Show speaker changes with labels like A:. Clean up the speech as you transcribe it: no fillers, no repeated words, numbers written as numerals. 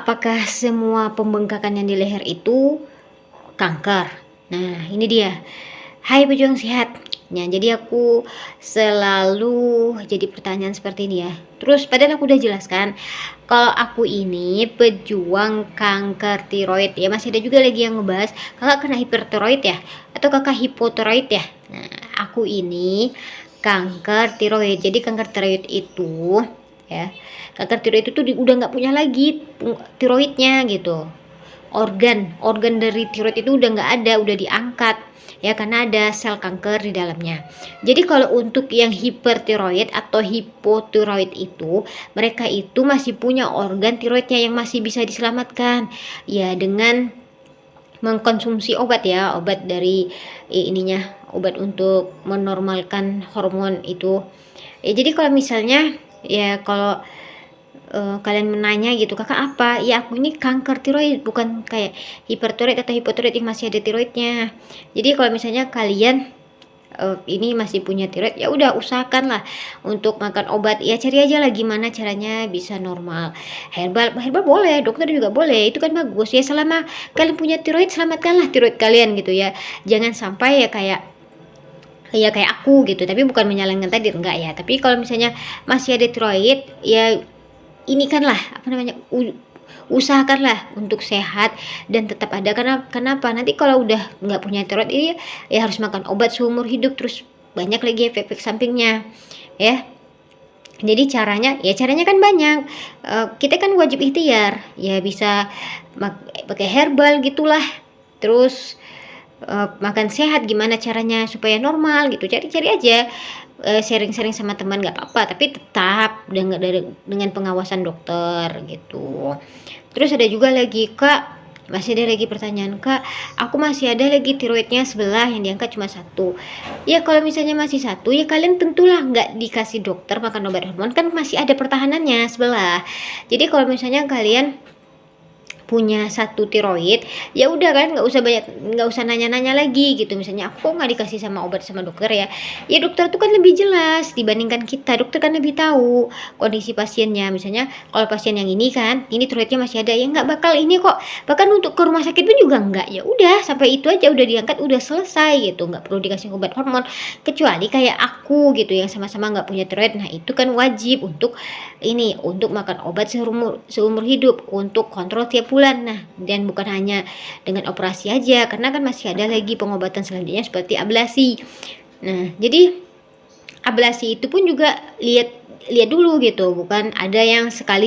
A: apakah semua pembengkakan yang di leher itu kanker? Nah, ini dia. Hai pejuang sehat. Nah, jadi aku selalu jadi pertanyaan seperti ini ya. Terus padahal aku udah jelaskan kalau aku ini pejuang kanker tiroid ya. Masih ada juga lagi yang ngebahas kakak kena hipertiroid ya atau kakak hipotiroid ya. Nah, aku ini kanker tiroid. Jadi kanker tiroid itu ya, kanker tiroid itu udah nggak punya lagi tiroidnya gitu. Organ dari tiroid itu udah nggak ada, udah diangkat ya, karena ada sel kanker di dalamnya. Jadi kalau untuk yang hipertiroid atau hipotiroid itu, mereka itu masih punya organ tiroidnya yang masih bisa diselamatkan ya, dengan mengkonsumsi obat ya, obat dari obat untuk menormalkan hormon itu ya. Jadi kalau misalnya ya, kalau kalian menanya gitu, kakak apa? Ya aku ini kanker tiroid, bukan kayak hipertiroid atau hipotiroid yang masih ada tiroidnya. Jadi kalau misalnya kalian ini masih punya tiroid, ya udah usahakanlah untuk makan obat ya, cari aja lah gimana caranya bisa normal. Herbal boleh, dokter juga boleh, itu kan bagus ya, selama kalian punya tiroid selamatkanlah tiroid kalian gitu ya. Jangan sampai ya kayak aku gitu, tapi bukan menyalahkan tadi, enggak ya, tapi kalau misalnya masih ada tiroid ya, ini kan lah usahakanlah untuk sehat dan tetap ada, karena kenapa, nanti kalau udah nggak punya tiroid ini ya harus makan obat seumur hidup, terus banyak lagi efek sampingnya ya. Jadi caranya kan banyak. Kita kan wajib ikhtiar ya, bisa pakai herbal gitulah, terus makan sehat gimana caranya supaya normal gitu, cari-cari aja, sharing-sharing sama teman nggak apa-apa, tapi tetap dengan pengawasan dokter gitu. Terus ada juga lagi, kak, masih ada lagi pertanyaan, kak, aku masih ada lagi tiroidnya sebelah yang diangkat cuma satu. Ya kalau misalnya masih satu ya kalian tentulah nggak dikasih dokter makan obat hormon, kan masih ada pertahanannya sebelah. Jadi kalau misalnya kalian punya satu tiroid, ya udah kan nggak usah nanya-nanya lagi gitu. Misalnya aku kok nggak dikasih sama obat sama dokter ya dokter tuh kan lebih jelas dibandingkan kita, dokter kan lebih tahu kondisi pasiennya. Misalnya kalau pasien yang ini kan, ini tiroidnya masih ada, ya nggak bakal ini kok, bahkan untuk ke rumah sakit pun juga nggak, ya udah sampai itu aja, udah diangkat udah selesai gitu, nggak perlu dikasih obat hormon. Kecuali kayak aku gitu yang sama-sama nggak punya tiroid, nah itu kan wajib untuk makan obat seumur hidup untuk kontrol tiap bulan. Nah, dan bukan hanya dengan operasi aja, karena kan masih ada lagi pengobatan selanjutnya seperti ablasi. Nah, jadi ablasi itu pun juga lihat dulu gitu, bukan ada yang sekali